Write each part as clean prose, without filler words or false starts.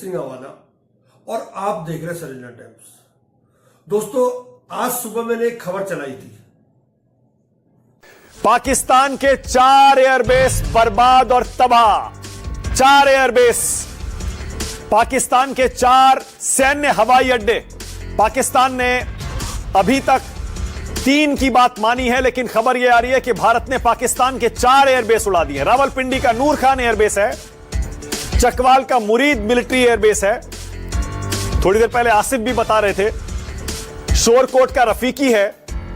सिंह अवाना और आप देख रहे हैं सरेंडर टाइम्स। दोस्तों, आज सुबह मैंने एक खबर चलाई थी। पाकिस्तान के 4 एयरबेस बर्बाद और तबाह। 4 एयरबेस, पाकिस्तान के 4 सैन्य हवाई अड्डे। पाकिस्तान ने अभी तक 3 की बात मानी है, लेकिन खबर यह आ रही है कि भारत ने पाकिस्तान के 4 एयरबेस उड़ा दिए। रावलपिंडी का नूर खान एयरबेस है, चकवाल का मुरीद मिलिट्री एयरबेस है, थोड़ी देर पहले आसिफ भी बता रहे थे, शोरकोट का रफीकी है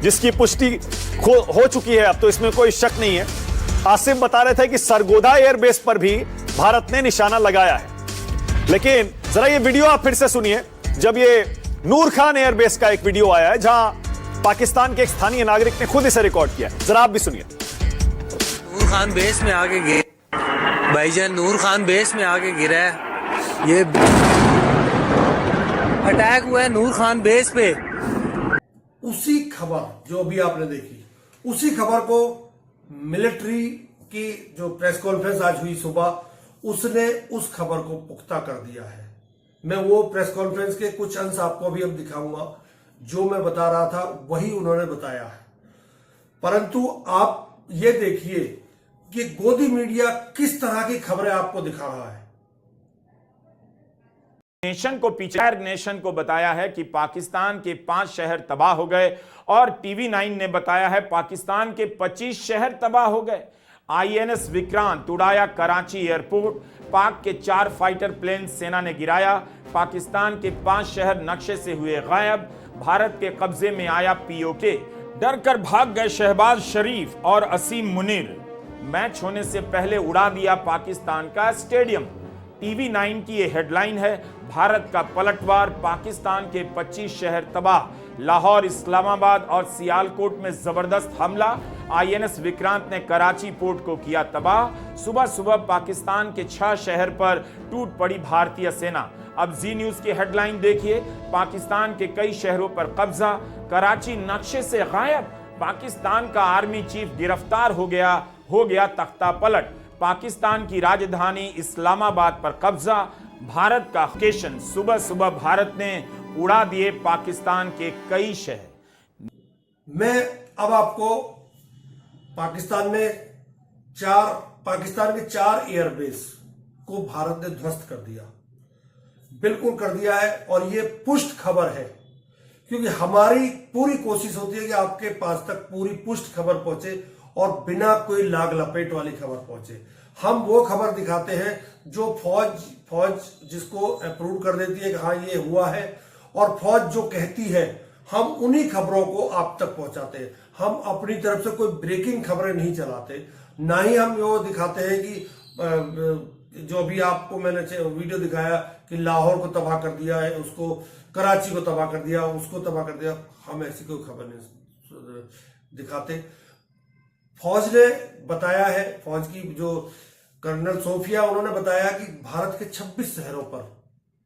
जिसकी पुष्टि हो चुकी है, अब तो इसमें कोई शक नहीं है। आसिफ बता रहे थे कि सरगोधा एयरबेस पर भी भारत ने निशाना लगाया है। लेकिन जरा ये वीडियो आप फिर से सुनिए, जब ये नूर खान एयरबेस का एक वीडियो आया है जहां पाकिस्तान के एक स्थानीय नागरिक ने खुद इसे रिकॉर्ड किया है। जरा आप भी सुनिए। नूर खान बेस में आके गिर भाईजान, नूर खान बेस में आके गिरा है। ये अटैक हुआ है नूर खान बेस पे। उसी खबर जो अभी आपने देखी, उसी खबर को मिलिट्री की जो प्रेस कॉन्फ्रेंस आज हुई सुबह, उसने उस खबर को पुख्ता कर दिया है। मैं वो प्रेस कॉन्फ्रेंस के कुछ अंश आपको अभी अब दिखाऊंगा। जो मैं बता रहा था वही उन्होंने बताया है, परंतु आप ये देखिए कि गोदी मीडिया किस तरह की खबरें आपको दिखा रहा है। नेशन को पीछे नेशन को बताया है कि पाकिस्तान के 5 शहर तबाह हो गए, और टीवी 9 ने बताया है पाकिस्तान के 25 शहर तबाह हो गए। आईएनएस विक्रांत उड़ाया कराची एयरपोर्ट, पाक के 4 फाइटर प्लेन सेना ने गिराया। पाकिस्तान के 5 शहर नक्शे से हुए गायब। भारत के कब्जे में आया पीओके, डर कर भाग गए शहबाज शरीफ और असीम मुनीर। मैच होने से पहले उड़ा दिया पाकिस्तान का स्टेडियम। टीवी 9 की ये हेडलाइन है, भारत का पलटवार, पाकिस्तान के 25 शहर तबाह। लाहौर, इस्लामाबाद और सियालकोट में जबरदस्त हमला। आईएनएस विक्रांत ने कराची पोर्ट को किया तबाह। सुबह सुबह पाकिस्तान के 6 शहर पर टूट पड़ी भारतीय सेना। अब जी न्यूज की हेडलाइन देखिए, पाकिस्तान के कई शहरों पर कब्जा, कराची नक्शे से गायब। पाकिस्तान का आर्मी चीफ गिरफ्तार हो गया तख्ता पलट। पाकिस्तान की राजधानी इस्लामाबाद पर कब्जा। भारत का लोकेशन, सुबह सुबह भारत ने उड़ा दिए पाकिस्तान के कई शहर। मैं अब आपको पाकिस्तान के 4 एयरबेस को भारत ने ध्वस्त कर दिया, बिल्कुल कर दिया है। और ये पुष्ट खबर है, क्योंकि हमारी पूरी कोशिश होती है कि आपके पास तक पूरी पुष्ट खबर पहुंचे और बिना कोई लाग लपेट वाली खबर पहुंचे। हम वो खबर दिखाते हैं जो फौज जिसको अप्रूव कर देती है कि हाँ ये हुआ है, और फौज जो कहती है, हम उन्हीं खबरों को आप तक पहुंचाते हैं। हम अपनी तरफ से कोई ब्रेकिंग खबरें नहीं चलाते, ना ही हम वो दिखाते हैं कि जो अभी आपको मैंने वीडियो दिखाया कि लाहौर को तबाह कर दिया है, उसको कराची को तबाह कर दिया, उसको तबाह कर दिया। हम ऐसी कोई खबर नहीं दिखाते। फौज ने बताया है, फौज की जो कर्नल सोफिया, उन्होंने बताया कि भारत के 26 शहरों पर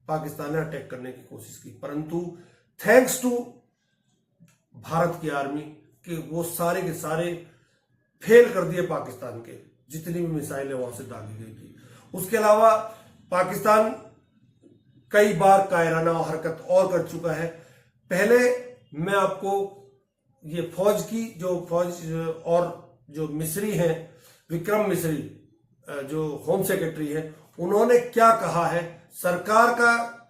पाकिस्तान ने अटैक करने की कोशिश की, परंतु थैंक्स टू भारत की आर्मी कि वो सारे के सारे फेल कर दिए पाकिस्तान के, जितनी भी मिसाइलें वहां से डाली गई थी। उसके अलावा पाकिस्तान कई बार कायराना हरकत और कर चुका है। पहले मैं आपको ये फौज की और जो मिस्री हैं, विक्रम मिस्री जो होम सेक्रेटरी हैं, उन्होंने क्या कहा है, सरकार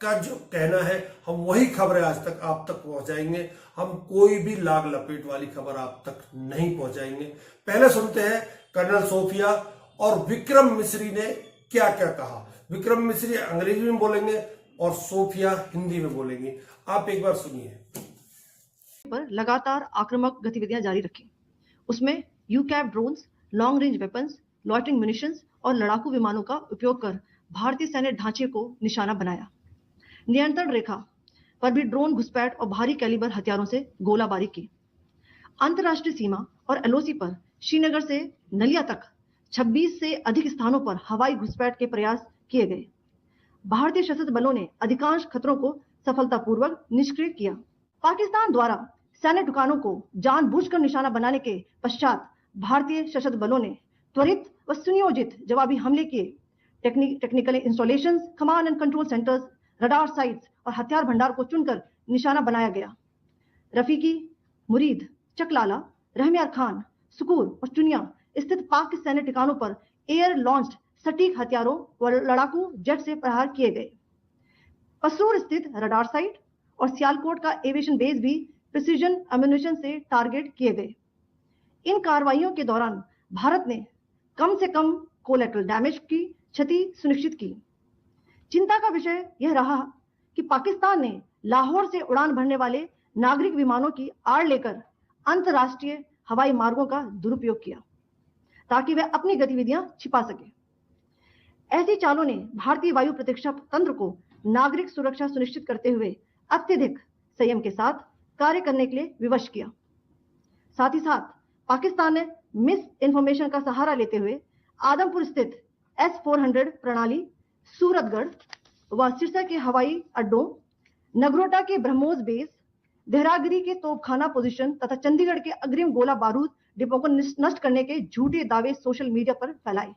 का जो कहना है, हम वही खबरें आज तक आप तक पहुंचाएंगे। हम कोई भी लाग लपेट वाली खबर आप तक नहीं पहुंचाएंगे। पहले सुनते हैं कर्नल सोफिया और विक्रम मिस्री ने क्या क्या कहा। विक्रम मिस्री अंग्रेजी में बोलेंगे और सोफिया हिंदी में बोलेंगी। आप एक बार सुनिए। पर लगातार आक्रामक गतिविधियां जारी रखी। उसमें UCAV drones, long range weapons, loitering munitions और लड़ाकू विमानों का उपयोग कर भारतीय सैन्य ढांचे को निशाना बनाया। नियंत्रण रेखा पर भी ड्रोन घुसपैठ और भारी कैलिबर हथियारों से गोलाबारी की। अंतर्राष्ट्रीय सीमा और एलओसी पर श्रीनगर से नलिया तक 26 से अधिक स्थानों पर हवाई घुसपैठ के प्रयास किए गए। भारतीय सशस्त्र बलों ने अधिकांश खतरों को सफलतापूर्वक निष्क्रिय किया। पाकिस्तान द्वारा सैन्य ठिकानों को जानबूझकर निशाना बनाने के पश्चात भारतीय सशस्त्र बलों ने त्वरित व सुनियोजित जवाबी हमले किए। Technical installations, command and control centres, radar sites और हथियार भंडार को चुनकर निशाना बनाया गया। रफीकी, मुरीद, चकलाला, रहमियार खान, सुकूर और चुनिया स्थित पाक सैन्य ठिकानों पर एयर लॉन्च्ड सटीक हथियारों व लड़ाकू जेट से प्रहार किए गए। पसरूर स्थित रडार साइट और सियालकोट का एविएशन बेस भी प्रिसीजन एम्यूनिशन से टारगेट किए गए। इन कार्रवाइयों के दौरान भारत ने कम से कम कोलैटरल डैमेज की क्षति सुनिश्चित की। चिंता का विषय यह रहा कि पाकिस्तान ने लाहौर से उड़ान भरने वाले नागरिक विमानों की आड़ लेकर अंतर्राष्ट्रीय हवाई मार्गों का दुरुपयोग किया ताकि वह अपनी गतिविधियां छिपा सके। ऐसी चालों ने भारतीय वायु प्रतिरक्षा तंत्र को नागरिक सुरक्षा सुनिश्चित करते हुए अत्यधिक संयम के साथ कार्य करने के लिए विवश किया। साथ ही साथ पाकिस्तान ने मिस इन्फॉर्मेशन का सहारा लेते हुए आदमपुर स्थित S-400 प्रणाली, सूरतगढ़ व सिरसा के हवाई अड्डों, नगरोटा के ब्रह्मोस बेस, देहरागिरी के तोपखाना पोजीशन तथा चंडीगढ़ के अग्रिम गोला बारूद डिपो को नष्ट करने के झूठे दावे सोशल मीडिया पर फैलाए।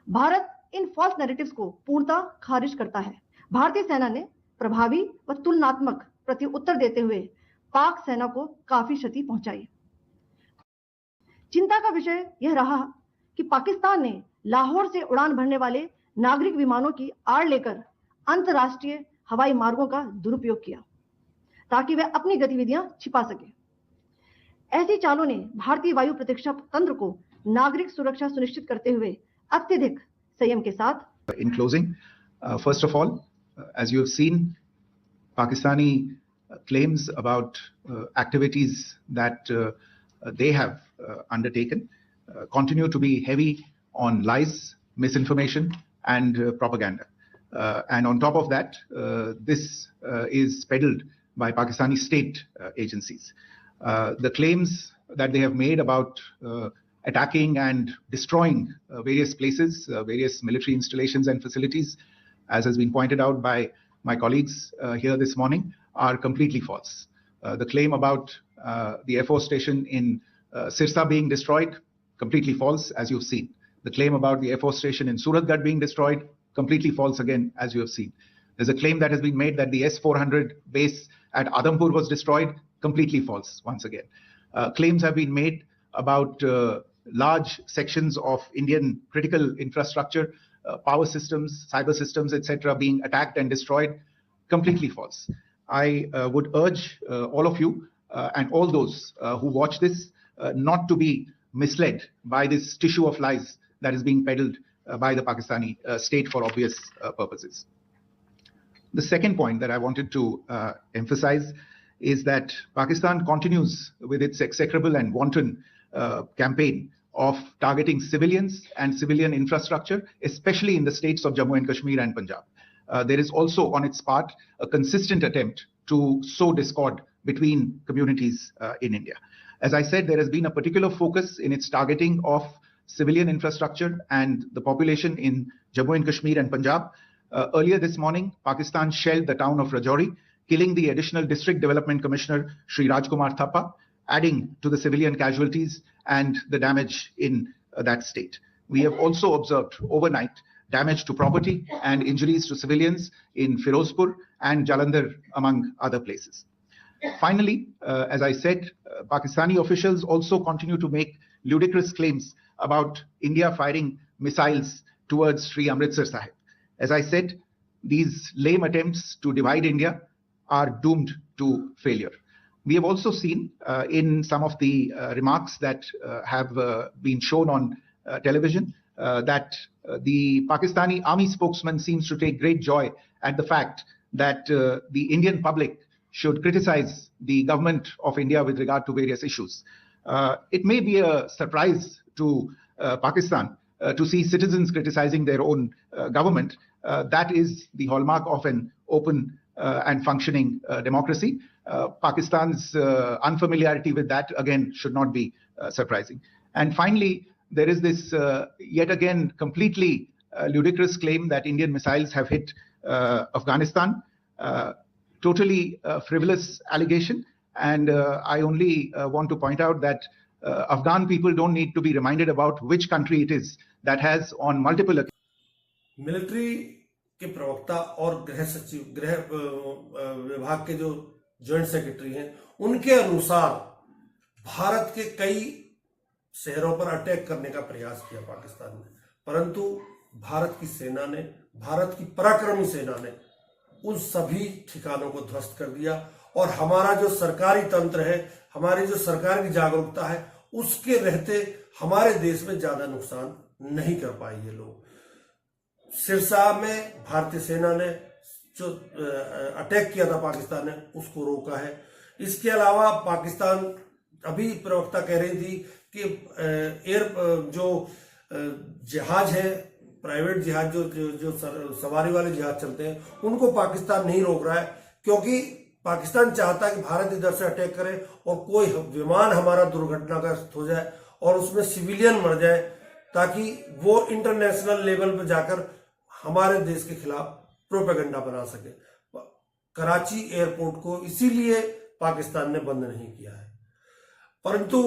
भारत इन फॉल्स नैरेटिव्स को पूर्णतः खारिज करता है। भारतीय सेना ने प्रभावी व तुलनात्मक प्रत्युत्तर देते हुए पाक सेना को काफी क्षति पहुंचाई। चिंता का विषय यह रहा कि पाकिस्तान ने लाहौर से उड़ान भरने वाले नागरिक विमानों की आड़ लेकर अंतर्राष्ट्रीय हवाई मार्गों का दुरुपयोग किया ताकि वह अपनी गतिविधियां छिपा सके। ऐसी चालों ने भारतीय वायु प्रतिरक्षा तंत्र को नागरिक सुरक्षा सुनिश्चित करते हुए अत्यधिक संयम के साथ। In closing, first of all, as you have seen, Pakistani claims about activities that they have undertaken continue to be heavy on lies, misinformation, and propaganda. And on top of that, this is peddled by Pakistani state agencies. The claims that they have made about attacking and destroying various places, various military installations and facilities, as has been pointed out by my colleagues here this morning, are completely false. The claim about the Air Force station in Sirsa being destroyed, completely false, as you've seen. The claim about the Air Force station in Suratgarh being destroyed, completely false again, as you have seen. There's a claim that has been made that the S-400 base at Adampur was destroyed, completely false, once again. Claims have been made about large sections of Indian critical infrastructure, power systems, cyber systems, etc., being attacked and destroyed, completely false. I would urge all of you and all those who watch this not to be misled by this tissue of lies that is being peddled by the Pakistani state for obvious purposes. The second point that I wanted to emphasize is that Pakistan continues with its execrable and wanton campaign of targeting civilians and civilian infrastructure, especially in the states of Jammu and Kashmir and Punjab. There is also on its part a consistent attempt to sow discord between communities in India. As I said, there has been a particular focus in its targeting of civilian infrastructure and the population in Jammu and Kashmir and Punjab. Earlier this morning, Pakistan shelled the town of Rajouri, killing the additional district development commissioner, Shri Rajkumar Thappa, adding to the civilian casualties and the damage in that state. We have also observed overnight damage to property and injuries to civilians in Firozpur and Jalandhar, among other places. Finally, as I said, Pakistani officials also continue to make ludicrous claims about India firing missiles towards Sri Amritsar Sahib. As I said, these lame attempts to divide India are doomed to failure. We have also seen in some of the remarks that have been shown on television that the Pakistani army spokesman seems to take great joy at the fact that the Indian public should criticize the government of India with regard to various issues. It may be a surprise to Pakistan to see citizens criticizing their own government. That is the hallmark of an open and functioning democracy. Pakistan's unfamiliarity with that, again, should not be surprising. And finally, there is this yet again completely ludicrous claim that Indian missiles have hit Afghanistan. Totally frivolous allegation. And I only want to point out that Afghan people don't need to be reminded about which country it is that has on multiple occasions military के प्रवक्ता और गृह सचिव, गृह विभाग के जो joint secretary हैं, उनके अनुसार भारत के कई शहरों पर अटैक करने का प्रयास किया पाकिस्तान ने, परंतु भारत की सेना ने, भारत की पराक्रमी सेना ने उन सभी ठिकानों को ध्वस्त कर दिया। और हमारा जो सरकारी तंत्र है, हमारी जो सरकार की जागरूकता है, उसके रहते हमारे देश में ज्यादा नुकसान नहीं कर पाए ये लोग। सिरसा में भारतीय सेना ने जो अटैक किया था पाकिस्तान ने, उसको रोका है। इसके अलावा पाकिस्तान, अभी प्रवक्ता कह रही थी कि जो जहाज है, प्राइवेट जहाज जो सवारी वाले जहाज चलते हैं, उनको पाकिस्तान नहीं रोक रहा है, क्योंकि पाकिस्तान चाहता है कि भारत इधर से अटैक करे और कोई विमान हमारा दुर्घटनाग्रस्त हो जाए और उसमें सिविलियन मर जाए, ताकि वो इंटरनेशनल लेवल पर जाकर हमारे देश के खिलाफ प्रोपेगेंडा बना सके। कराची एयरपोर्ट को इसीलिए पाकिस्तान ने बंद नहीं किया है, परंतु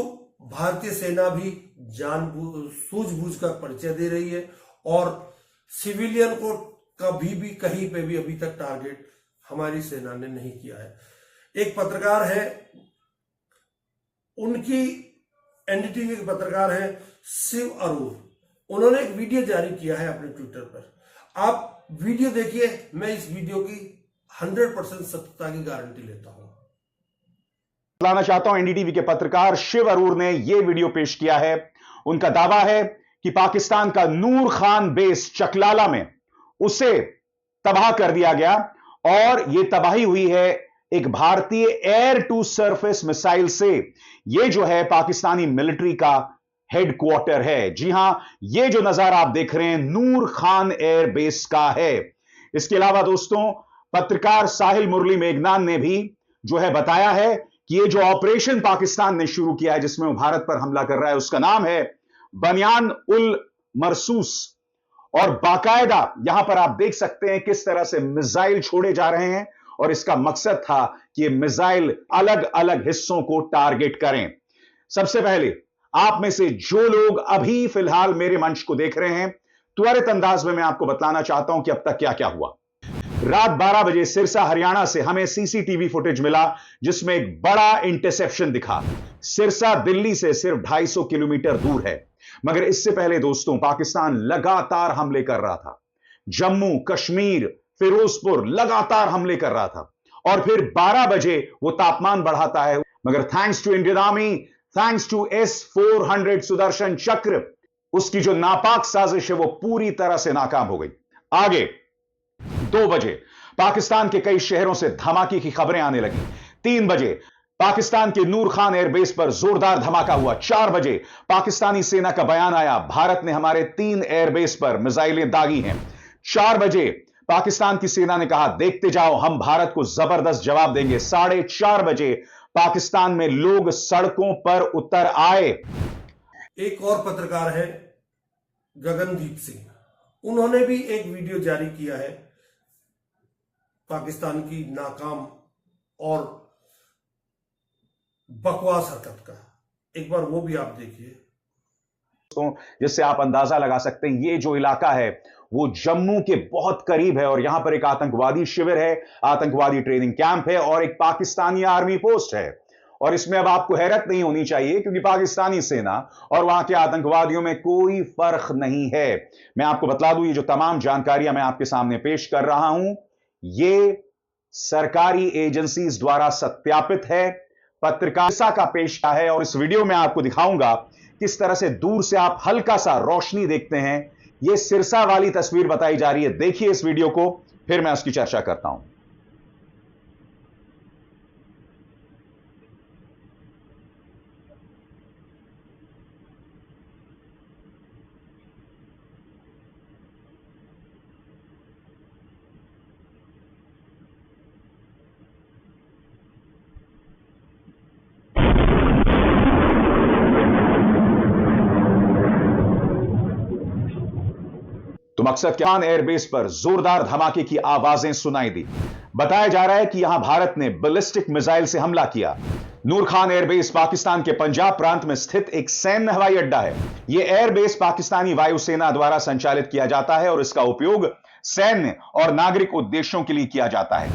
भारतीय सेना भी सूझबूझ का परिचय दे रही है और सिविलियन को कभी भी कहीं पे भी अभी तक टारगेट हमारी सेना ने नहीं किया है। एक पत्रकार है, उनकी एनडीटीवी के पत्रकार हैं शिव अरूर, उन्होंने एक वीडियो जारी किया है अपने ट्विटर पर। आप वीडियो देखिए, मैं इस वीडियो की 100% सत्यता की गारंटी लेता हूं। बताना चाहता हूं, एनडीटीवी के पत्रकार शिव अरूर ने यह वीडियो पेश किया है। उनका दावा है कि पाकिस्तान का नूर खान बेस चकलाला में उसे तबाह कर दिया गया और यह तबाही हुई है एक भारतीय एयर टू सरफेस मिसाइल से। यह जो है पाकिस्तानी मिलिट्री का हेडक्वार्टर है। जी हां, यह जो नजारा आप देख रहे हैं नूर खान एयर बेस का है। इसके अलावा दोस्तों, पत्रकार साहिल मुरली मेघनान ने भी जो है बताया है कि यह जो ऑपरेशन पाकिस्तान ने शुरू किया है, जिसमें वो भारत पर हमला कर रहा है, उसका नाम है बनियान उल मरसूस। और बाकायदा यहां पर आप देख सकते हैं किस तरह से मिसाइल छोड़े जा रहे हैं और इसका मकसद था कि ये मिसाइल अलग अलग हिस्सों को टारगेट करें। सबसे पहले आप में से जो लोग अभी फिलहाल मेरे मंच को देख रहे हैं, त्वरित अंदाज में मैं आपको बतलाना चाहता हूं कि अब तक क्या क्या हुआ। रात 12 बजे सिरसा हरियाणा से हमें सीसीटीवी फुटेज मिला जिसमें एक बड़ा इंटरसेप्शन दिखा। सिरसा दिल्ली से सिर्फ 250 किलोमीटर दूर है, मगर इससे पहले दोस्तों पाकिस्तान लगातार हमले कर रहा था। जम्मू, कश्मीर, फिरोजपुर लगातार हमले कर रहा था और फिर 12 बजे वो तापमान बढ़ाता है, मगर thanks to Indian army, thanks to S-400 Sudarshan Chakra, उसकी जो नापाक साजिश है वो पूरी तरह से नाकाम हो गई। आगे 2 बजे पाकिस्तान के कई शहरों से धमाके की खबरें आने लगी। 3 बजे पाकिस्तान के नूर खान एयरबेस पर जोरदार धमाका हुआ। 4 बजे पाकिस्तानी सेना का बयान आया, भारत ने हमारे 3 एयरबेस पर मिसाइलें दागी हैं। 4 बजे पाकिस्तान की सेना ने कहा देखते जाओ, हम भारत को जबरदस्त जवाब देंगे। 4:30 बजे पाकिस्तान में लोग सड़कों पर उतर आए। एक और पत्रकार है गगनदीप सिंह, उन्होंने भी एक वीडियो जारी किया है पाकिस्तान की नाकाम और बकवास हरकत का। एक बार वो भी आप देखिए, जिससे आप अंदाजा लगा सकते हैं ये जो इलाका है वो जम्मू के बहुत करीब है और यहां पर एक आतंकवादी शिविर है, आतंकवादी ट्रेनिंग कैंप है और एक पाकिस्तानी आर्मी पोस्ट है। और इसमें अब आपको हैरत नहीं होनी चाहिए क्योंकि पाकिस्तानी सेना और वहां के आतंकवादियों में कोई फर्क नहीं है। मैं आपको बतला दूं, ये जो तमाम जानकारियां मैं आपके सामने पेश कर रहा हूं, ये सरकारी एजेंसीज द्वारा सत्यापित है, पत्रकारिता का पेशा है। और इस वीडियो में आपको दिखाऊंगा किस तरह से दूर से आप हल्का सा रोशनी देखते हैं। यह सिरसा वाली तस्वीर बताई जा रही है। देखिए इस वीडियो को, फिर मैं उसकी चर्चा करता हूं। तुम मकसद क्या? एयरबेस पर जोरदार धमाके की आवाजें सुनाई दी। बताया जा रहा है कि यहां भारत ने बैलिस्टिक मिसाइल से हमला किया। नूर खान एयरबेस पाकिस्तान के पंजाब प्रांत में स्थित एक सैन्य हवाई अड्डा है। यह एयरबेस पाकिस्तानी वायुसेना द्वारा संचालित किया जाता है और इसका उपयोग सैन्य और नागरिक उद्देश्यों के लिए किया जाता है।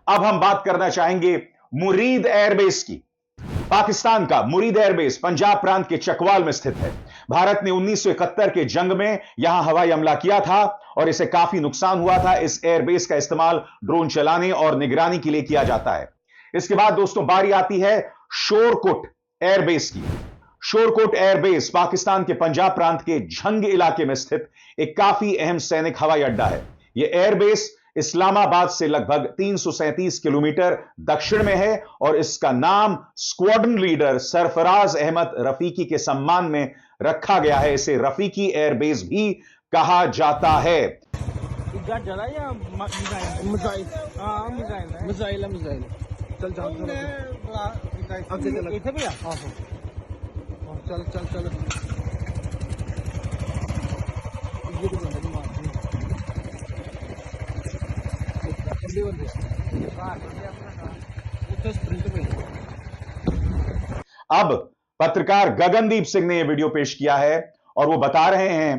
अब हम बात करना चाहेंगे मुरीद एयरबेस की। पाकिस्तान का मुरीद एयरबेस पंजाब प्रांत के चकवाल में स्थित है। भारत ने 1971 के जंग में यहां हवाई हमला किया था और इसे काफी नुकसान हुआ था। इस एयरबेस का इस्तेमाल ड्रोन चलाने और निगरानी के लिए किया जाता है। इसके बाद दोस्तों बारी आती है शोरकोट एयरबेस की। शोरकोट एयरबेस पाकिस्तान के पंजाब प्रांत के झंग इलाके में स्थित एक काफी अहम सैनिक हवाई अड्डा है। यह एयरबेस इस्लामाबाद से लगभग 337 किलोमीटर दक्षिण में है और इसका नाम स्क्वाड्रन लीडर सरफराज अहमद रफीकी के सम्मान में रखा गया है। इसे रफीकी एयरबेस भी कहा जाता है। अब पत्रकार गगनदीप सिंह ने यह वीडियो पेश किया है और वो बता रहे हैं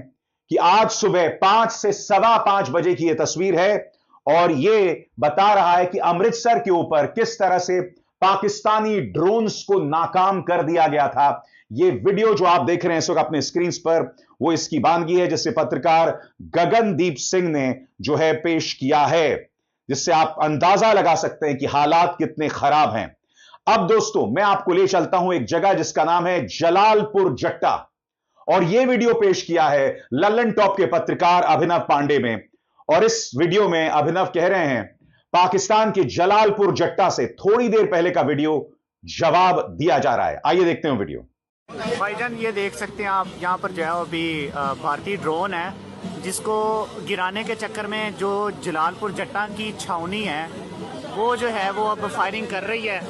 कि आज सुबह 5 से 5:15 बजे की यह तस्वीर है और यह बता रहा है कि अमृतसर के ऊपर किस तरह से पाकिस्तानी ड्रोन्स को नाकाम कर दिया गया था। यह वीडियो जो आप देख रहे हैं इस वक्त अपने स्क्रीन पर, वो इसकी बानगी है जिससे पत्रकार गगनदीप सिंह ने जो है पेश किया है, जिससे आप अंदाजा लगा सकते हैं कि हालात कितने खराब हैं। अब दोस्तों मैं आपको ले चलता हूं एक जगह जिसका नाम है जलालपुर जट्टा और यह वीडियो पेश किया है लल्लन टॉप के पत्रकार अभिनव पांडे में। और इस वीडियो में अभिनव कह रहे हैं पाकिस्तान के जलालपुर जट्टा से थोड़ी देर पहले का वीडियो जवाब दिया जा रहा है। आइए देखते हैं वीडियो। भाईजान ये देख सकते हैं आप, यहाँ पर जो है अभी भारतीय ड्रोन है जिसको गिराने के चक्कर में जो जलालपुर जट्टा की छावनी है वो जो है वो अब फायरिंग कर रही है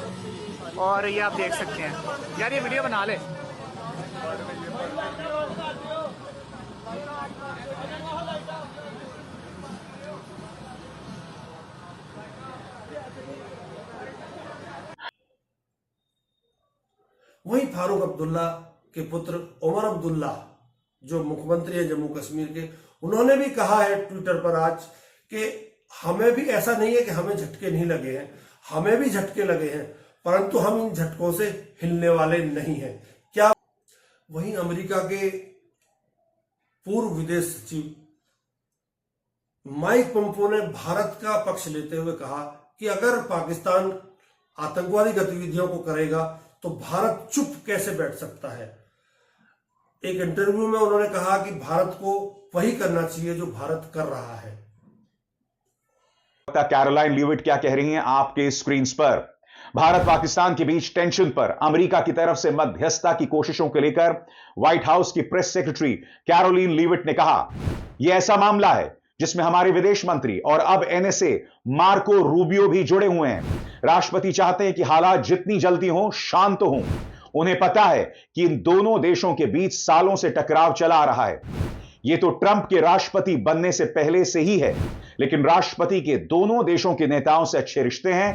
और ये आप देख सकते हैं। यार ये वीडियो बना ले। वहीं फारूक अब्दुल्ला के पुत्र उमर अब्दुल्ला जो मुख्यमंत्री है जम्मू कश्मीर के, उन्होंने भी कहा है ट्विटर पर आज कि हमें भी ऐसा नहीं है कि हमें झटके नहीं लगे हैं, हमें भी झटके लगे हैं, परंतु हम इन झटकों से हिलने वाले नहीं हैं। क्या वहीं अमेरिका के पूर्व विदेश सचिव माइक पोम्पियो ने भारत का पक्ष लेते हुए कहा कि अगर पाकिस्तान आतंकवादी गतिविधियों को करेगा तो भारत चुप कैसे बैठ सकता है। एक इंटरव्यू में उन्होंने कहा कि भारत को वही करना चाहिए जो भारत कर रहा है। कैरोलाइन लीविट क्या कह रही हैं आपके स्क्रीन पर। भारत पाकिस्तान के बीच टेंशन पर अमेरिका की तरफ से मध्यस्थता की कोशिशों को लेकर व्हाइट हाउस की प्रेस सेक्रेटरी कैरोलिन लीविट ने कहा यह ऐसा मामला है जिसमें हमारे विदेश मंत्री और अब एनएसए मार्को रूबियो भी जुड़े हुए हैं। राष्ट्रपति चाहते हैं कि हालात जितनी जल्दी हों शांत हों। उन्हें पता है कि इन दोनों देशों के बीच सालों से टकराव चला आ रहा है। यह तो ट्रंप के राष्ट्रपति बनने से पहले से ही है, लेकिन राष्ट्रपति के दोनों देशों के नेताओं से अच्छे रिश्ते हैं।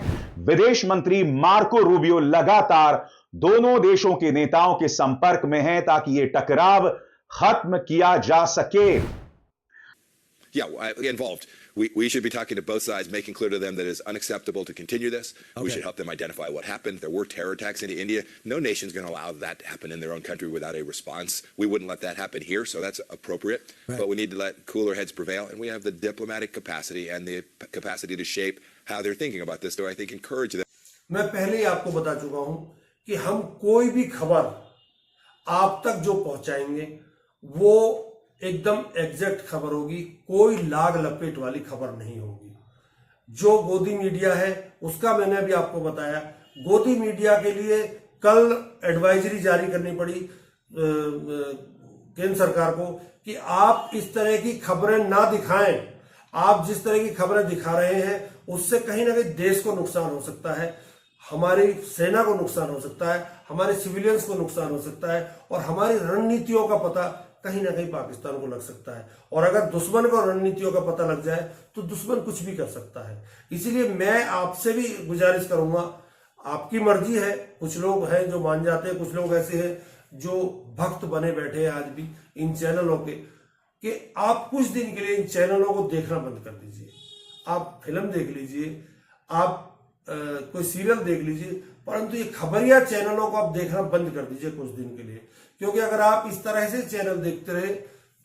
विदेश मंत्री मार्को रूबियो लगातार दोनों देशों के नेताओं के संपर्क में हैं ताकि यह टकराव खत्म किया जा सके। Yeah, involved. We should be talking to both sides, making clear to them that it is unacceptable to continue this. Okay. We should help them identify what happened. There were terror attacks into India. No nation's going to allow that to happen in their own country without a response. We wouldn't let that happen here, so that's appropriate. Right. But we need to let cooler heads prevail, and we have the diplomatic capacity and the capacity to shape how they're thinking about this. So I think encourage them. मैं पहले ही आपको बता चुका हूं कि हम कोई भी खबर आप तक जो पहुंचाएंगे वो एकदम एग्जैक्ट खबर होगी, कोई लाग लपेट वाली खबर नहीं होगी। जो गोदी मीडिया है उसका मैंने अभी आपको बताया। गोदी मीडिया के लिए कल एडवाइजरी जारी करनी पड़ी केंद्र सरकार को कि आप इस तरह की खबरें ना दिखाएं। आप जिस तरह की खबरें दिखा रहे हैं उससे कहीं ना कहीं देश को नुकसान हो सकता है, हमारी सेना को नुकसान हो सकता है, हमारे सिविलियंस को नुकसान हो सकता है और हमारी रणनीतियों का पता कहीं ना कहीं पाकिस्तान को लग सकता है। और अगर दुश्मन को रणनीतियों का पता लग जाए तो दुश्मन कुछ भी कर सकता है। इसीलिए मैं आपसे भी गुजारिश करूंगा, आपकी मर्जी है, कुछ लोग हैं जो मान जाते हैं, कुछ लोग ऐसे हैं जो भक्त बने बैठे हैं आज भी इन चैनलों के, कि आप कुछ दिन के लिए इन चैनलों को देखना बंद कर दीजिए। आप फिल्म देख लीजिए, आप कोई सीरियल देख लीजिए, परंतु ये खबरिया चैनलों को आप देखना बंद कर दीजिए कुछ दिन के लिए। क्योंकि अगर आप इस तरह से चैनल देखते रहे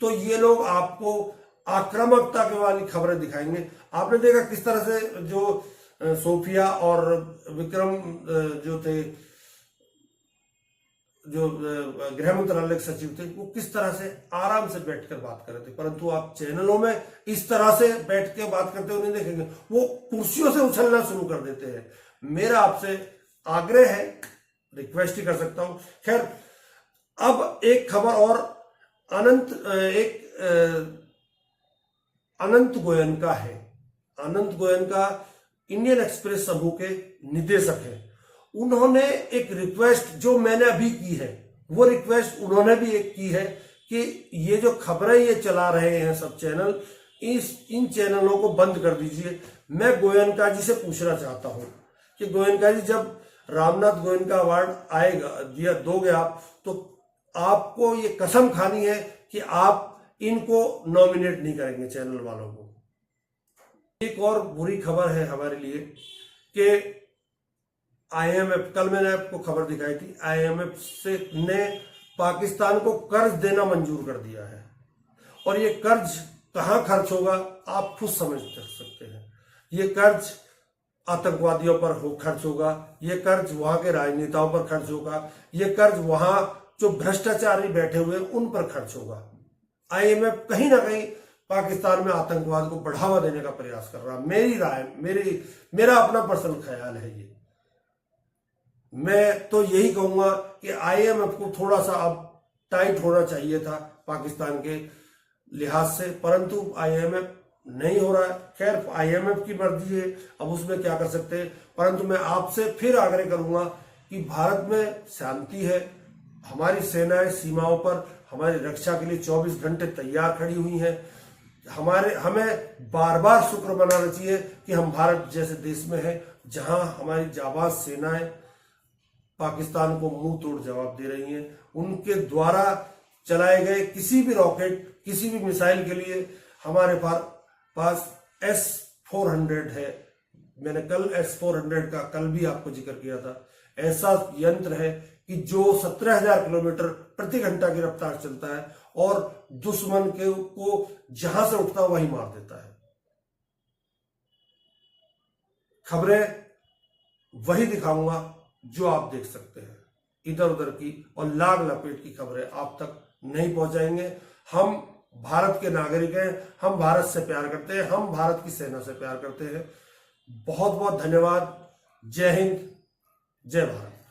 तो ये लोग आपको आक्रामकता के वाली खबरें दिखाएंगे। आपने देखा किस तरह से जो सोफिया और विक्रम जो थे, जो गृह मंत्रालय के सचिव थे, वो किस तरह से आराम से बैठकर बात कर रहे थे, परंतु आप चैनलों में इस तरह से बैठ के बात करते हुए नहीं देखेंगे। वो कुर्सियों से उछलना शुरू कर देते हैं। मेरा आपसे आग्रह है, रिक्वेस्ट ही कर सकता हूं। खैर, अब एक खबर और अनंत गोयनका है। अनंत गोयनका इंडियन एक्सप्रेस समूह के निदेशक हैं। उन्होंने एक रिक्वेस्ट जो मैंने अभी की है, वो रिक्वेस्ट उन्होंने भी एक की है कि ये जो खबरें ये चला रहे हैं सब चैनल, इन चैनलों को बंद कर दीजिए। मैं गोयनका जी से पूछना चाहता हूं कि गोयनका जी, जब रामनाथ गोयनका अवार्ड आएगा, दोगे आप, तो आपको ये कसम खानी है कि आप इनको नॉमिनेट नहीं करेंगे चैनल वालों को। एक और बुरी खबर है हमारे लिए कि IMF, कल मैंने आपको खबर दिखाई थी, IMF ने पाकिस्तान को कर्ज देना मंजूर कर दिया है। और ये कर्ज कहां खर्च होगा आप खुद समझ सकते हैं। ये कर्ज आतंकवादियों पर खर्च होगा, ये कर्ज वहां के राजनेताओं पर खर्च होगा, ये कर्ज वहां जो भ्रष्टाचारी बैठे हुए उन पर खर्च होगा। IMF कहीं ना कहीं पाकिस्तान में आतंकवाद को बढ़ावा देने का प्रयास कर रहा है। मेरी राय, मेरा अपना पर्सनल ख्याल है ये। मैं तो यही कहूंगा कि IMF को थोड़ा सा अब टाइट होना चाहिए था पाकिस्तान के लिहाज से, परंतु IMF नहीं हो रहा है। खैर, IMF की मर्जी है, अब उसमें क्या कर सकते हैं। परंतु मैं आपसे फिर आग्रह करूंगा कि भारत में शांति है, हमारी सेनाएं सीमाओं पर हमारी रक्षा के लिए 24 घंटे तैयार खड़ी हुई हैं। हमें बार बार शुक्र मनाना चाहिए कि हम भारत जैसे देश में हैं, जहां हमारी जाबाज सेनाएं पाकिस्तान को मुंह तोड़ जवाब दे रही हैं। उनके द्वारा चलाए गए किसी भी रॉकेट, किसी भी मिसाइल के लिए हमारे पास S-400 है। मैंने कल S-400 का कल भी आपको जिक्र किया था। ऐसा यंत्र है कि जो 17,000 किलोमीटर प्रति घंटा की रफ्तार चलता है और दुश्मन को जहां से उठता वहीं मार देता है। खबरें वही दिखाऊंगा जो आप देख सकते हैं, इधर उधर की और लाग लपेट की खबरें आप तक नहीं पहुंचाएंगे। हम भारत के नागरिक हैं, हम भारत से प्यार करते हैं, हम भारत की सेना से प्यार करते हैं। बहुत बहुत धन्यवाद। जय हिंद, जय भारत।